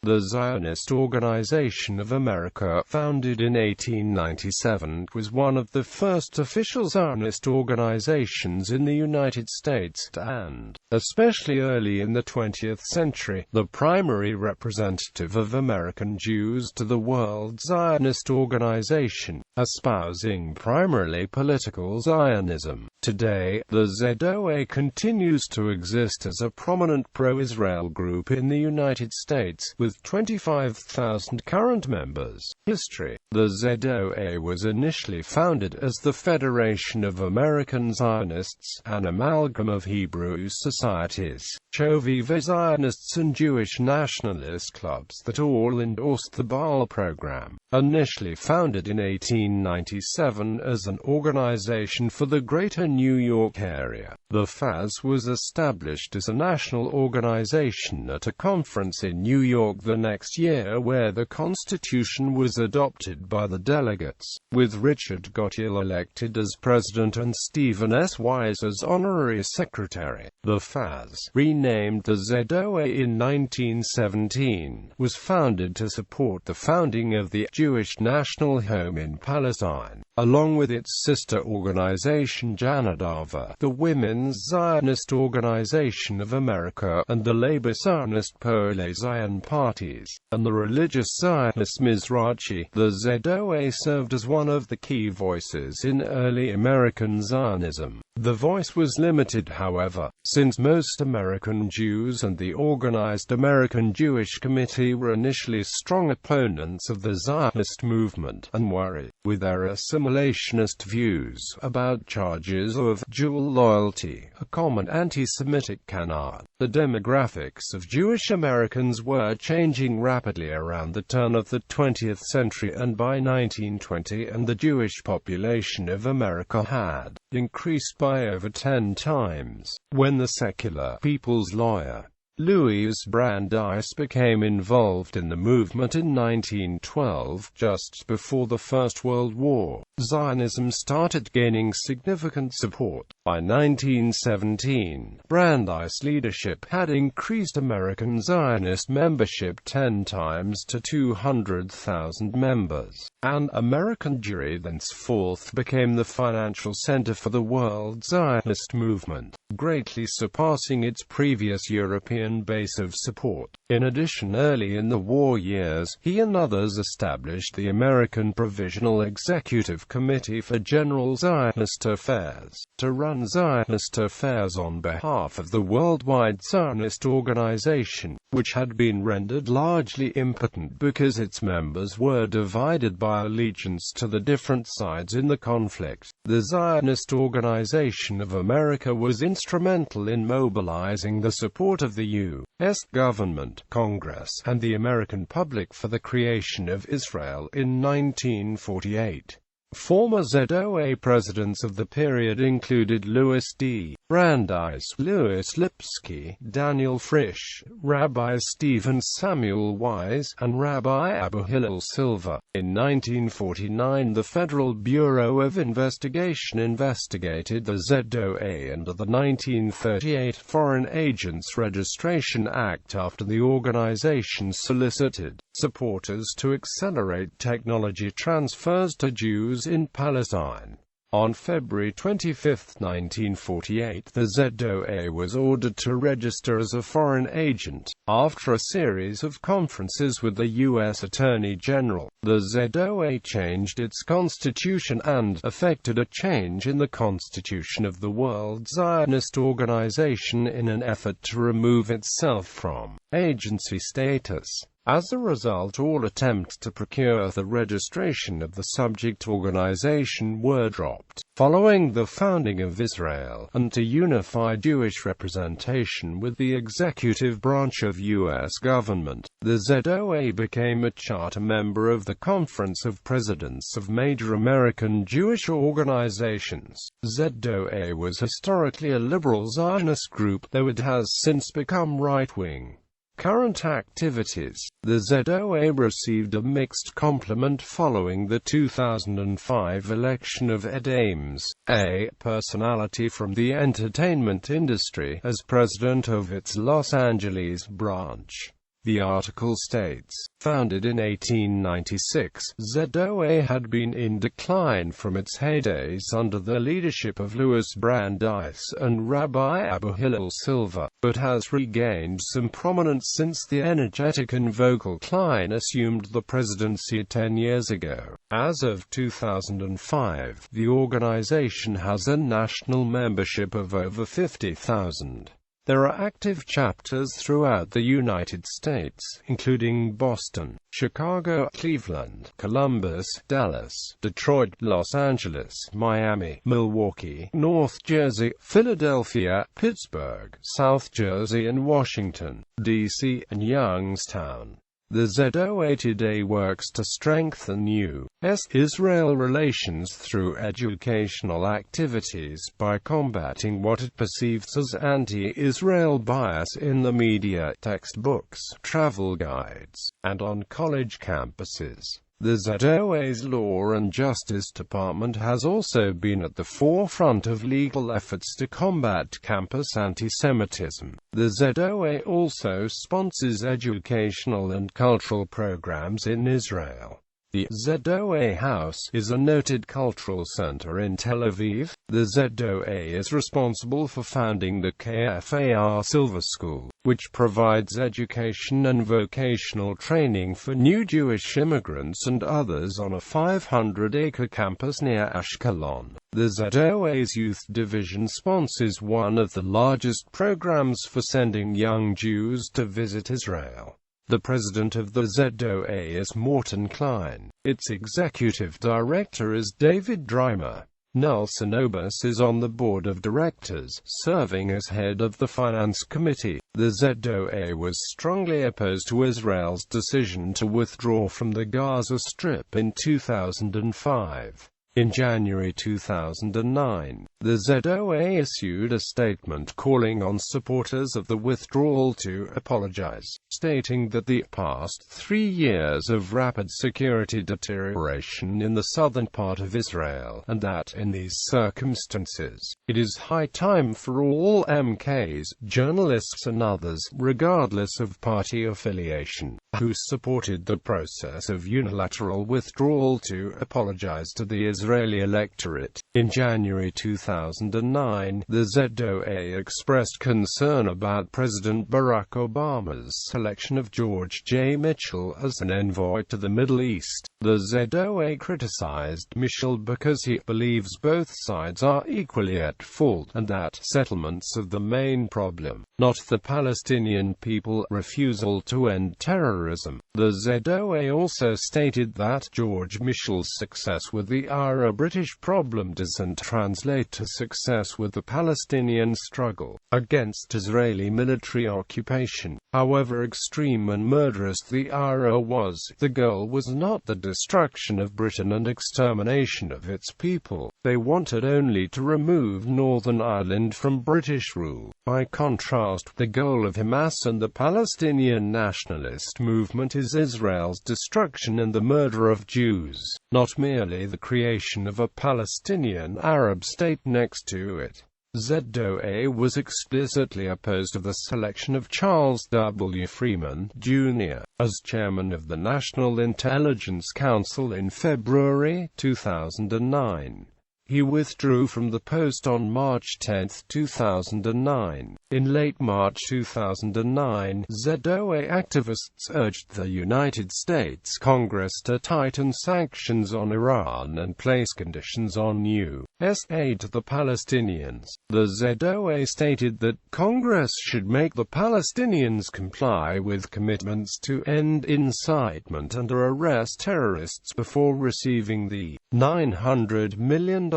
The Zionist Organization of America, founded in 1897, was one of the first official Zionist organizations in the United States, and, especially early in the 20th century, the primary representative of American Jews to the World Zionist Organization, espousing primarily political Zionism. Today, the ZOA continues to exist as a prominent pro-Israel group in the United States, with 25,000 current members. History. The ZOA was initially founded as the Federation of American Zionists, an amalgam of Hebrew societies, Chovevei Zionists and Jewish nationalist clubs that all endorsed the Baal program. Initially founded in 1897 as an organization for the Greater New York area, the FAZ was established as a national organization at a conference in New York the next year, where the Constitution was adopted by the delegates, with Richard Gautier elected as president and Stephen S. Wise as honorary secretary. The FAZ, renamed the ZOA in 1917, was founded to support the founding of the Jewish National Home in Palestine, along with its sister organization Janadava, the Women's Zionist Organization of America, and the Labor Zionist Poale Zion parties, and the religious Zionist Mizrachi. The ZOA served as one of the key voices in early American Zionism. The voice was limited, however, since most American Jews and the Organized American Jewish Committee were initially strong opponents of the Zionist movement, and worried, with their assimilationist views, about charges of dual loyalty, a common anti-Semitic canard. The demographics of Jewish Americans were changing rapidly around the turn of the 20th century, and by 1920, the Jewish population of America had increased by over 10 times. When the secular People's Lawyer Louis Brandeis became involved in the movement in 1912, just before the First World War, Zionism started gaining significant support. By 1917, Brandeis' leadership had increased American Zionist membership 10 times to 200,000 members, and American Jewry thenceforth became the financial center for the World Zionist movement, greatly surpassing its previous European base of support. In addition, early in the war years, he and others established the American Provisional Executive Committee for General Zionist Affairs, to run Zionist affairs on behalf of the Worldwide Zionist Organization, which had been rendered largely impotent because its members were divided by allegiance to the different sides in the conflict. The Zionist Organization of America was instrumental in mobilizing the support of the U.S. government, Congress, and the American public for the creation of Israel in 1948. Former ZOA presidents of the period included Louis D. Brandeis, Louis Lipsky, Daniel Frisch, Rabbi Stephen Samuel Wise, and Rabbi Abu Hillel Silva. In 1949, the Federal Bureau of Investigation investigated the ZOA under the 1938 Foreign Agents Registration Act after the organization solicited supporters to accelerate technology transfers to Jews in Palestine. On February 25, 1948, the ZOA was ordered to register as a foreign agent. After a series of conferences with the U.S. Attorney General, the ZOA changed its constitution and effected a change in the constitution of the World Zionist Organization in an effort to remove itself from agency status. As a result, all attempts to procure the registration of the subject organization were dropped. Following the founding of Israel, and to unify Jewish representation with the executive branch of U.S. government, the ZOA became a charter member of the Conference of Presidents of Major American Jewish Organizations. ZOA was historically a liberal Zionist group, though it has since become right-wing. Current activities. The ZOA received a mixed compliment following the 2005 election of Ed Ames, a personality from the entertainment industry, as president of its Los Angeles branch. The article states, founded in 1896, ZOA had been in decline from its heydays under the leadership of Louis Brandeis and Rabbi Abu Hillel Silva, but has regained some prominence since the energetic and vocal Klein assumed the presidency 10 years ago. As of 2005, the organization has a national membership of over 50,000. There are active chapters throughout the United States, including Boston, Chicago, Cleveland, Columbus, Dallas, Detroit, Los Angeles, Miami, Milwaukee, North Jersey, Philadelphia, Pittsburgh, South Jersey and Washington, D.C., and Youngstown. The ZOA today works to strengthen U.S. Israel relations through educational activities by combating what it perceives as anti-Israel bias in the media, textbooks, travel guides, and on college campuses. The ZOA's Law and Justice Department has also been at the forefront of legal efforts to combat campus anti-Semitism. The ZOA also sponsors educational and cultural programs in Israel. The ZOA House is a noted cultural center in Tel Aviv. The ZOA is responsible for founding the KFAR Silver School, which provides education and vocational training for new Jewish immigrants and others on a 500-acre campus near Ashkelon. The ZOA's Youth Division sponsors one of the largest programs for sending young Jews to visit Israel. The president of the ZOA is Morton Klein. Its executive director is David Dreimer. Nelson Obus is on the board of directors, serving as head of the finance committee. The ZOA was strongly opposed to Israel's decision to withdraw from the Gaza Strip in 2005. In January 2009, the ZOA issued a statement calling on supporters of the withdrawal to apologize, stating that the past 3 years of rapid security deterioration in the southern part of Israel, and that in these circumstances, it is high time for all MKs, journalists and others, regardless of party affiliation, who supported the process of unilateral withdrawal to apologize to the Israeli electorate. In January 2009, the ZOA expressed concern about President Barack Obama's selection of George J. Mitchell as an envoy to the Middle East. The ZOA criticized Mitchell because he believes both sides are equally at fault, and that settlements are the main problem, not the Palestinian people's refusal to end terrorism. The ZOA also stated that George Mitchell's success with the Arab-British problem doesn't translate to success with the Palestinian struggle against Israeli military occupation. However extreme and murderous the Arab was, the goal was not the destruction of Britain and extermination of its people. They wanted only to remove Northern Ireland from British rule. By contrast, the goal of Hamas and the Palestinian nationalist movement is Israel's destruction and the murder of Jews, not merely the creation of a Palestinian Arab state next to it. ZOA was explicitly opposed to the selection of Charles W. Freeman, Jr., as chairman of the National Intelligence Council in February 2009. He withdrew from the post on March 10, 2009. In late March 2009, ZOA activists urged the United States Congress to tighten sanctions on Iran and place conditions on U.S. aid to the Palestinians. The ZOA stated that Congress should make the Palestinians comply with commitments to end incitement and arrest terrorists before receiving the $900 million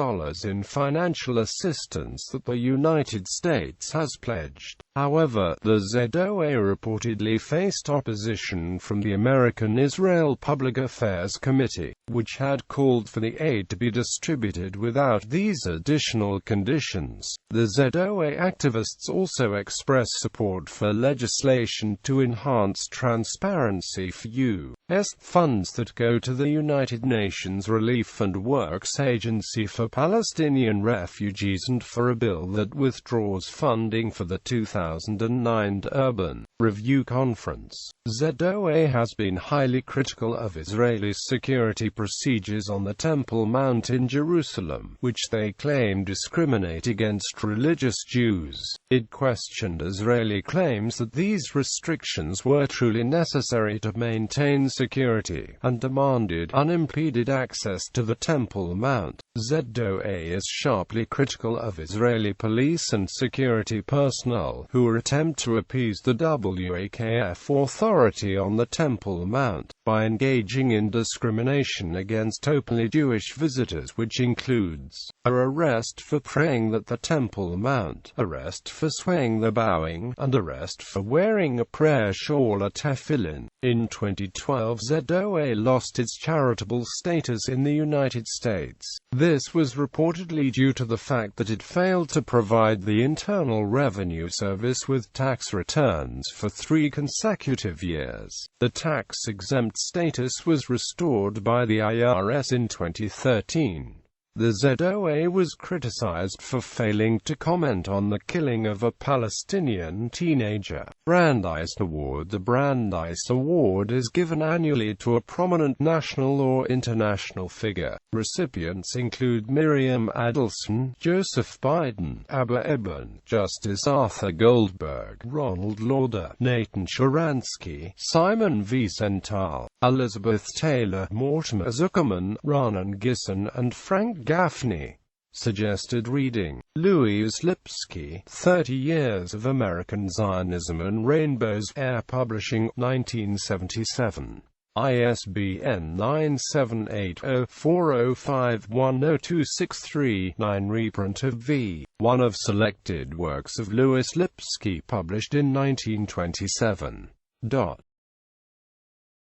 in financial assistance that the United States has pledged. However, the ZOA reportedly faced opposition from the American Israel Public Affairs Committee, which had called for the aid to be distributed without these additional conditions. The ZOA activists also expressed support for legislation to enhance transparency for U.S. funds that go to the United Nations Relief and Works Agency for Palestinian refugees and for a bill that withdraws funding for the 2009 Urban Review Conference. ZOA has been highly critical of Israeli security procedures on the Temple Mount in Jerusalem, which they claim discriminate against religious Jews. It questioned Israeli claims that these restrictions were truly necessary to maintain security, and demanded unimpeded access to the Temple Mount. ZOA is sharply critical of Israeli police and security personnel who attempt to appease the WAKF authority on the Temple Mount by engaging in discrimination against openly Jewish visitors, which includes arrest for praying at the Temple Mount, arrest for swaying the bowing, and arrest for wearing a prayer shawl or tefillin. In 2012, ZOA lost its charitable status in the United States. This was reportedly due to the fact that it failed to provide the Internal Revenue Service with tax returns for 3 consecutive years. The tax-exempt status was restored by the IRS in 2013. The ZOA was criticized for failing to comment on the killing of a Palestinian teenager. Brandeis Award. The Brandeis Award is given annually to a prominent national or international figure. Recipients include Miriam Adelson, Joseph Biden, Abba Eban, Justice Arthur Goldberg, Ronald Lauder, Nathan Sharansky, Simon Wiesenthal, Elizabeth Taylor, Mortimer Zuckerman, Raanan Gisson, and Frank Gaffney. Suggested reading: Louis Lipsky, 30 Years of American Zionism and Rainbows, Air Publishing, 1977. ISBN 978-0405102639. Reprint of v. 1 of selected works of Louis Lipsky published in 1927.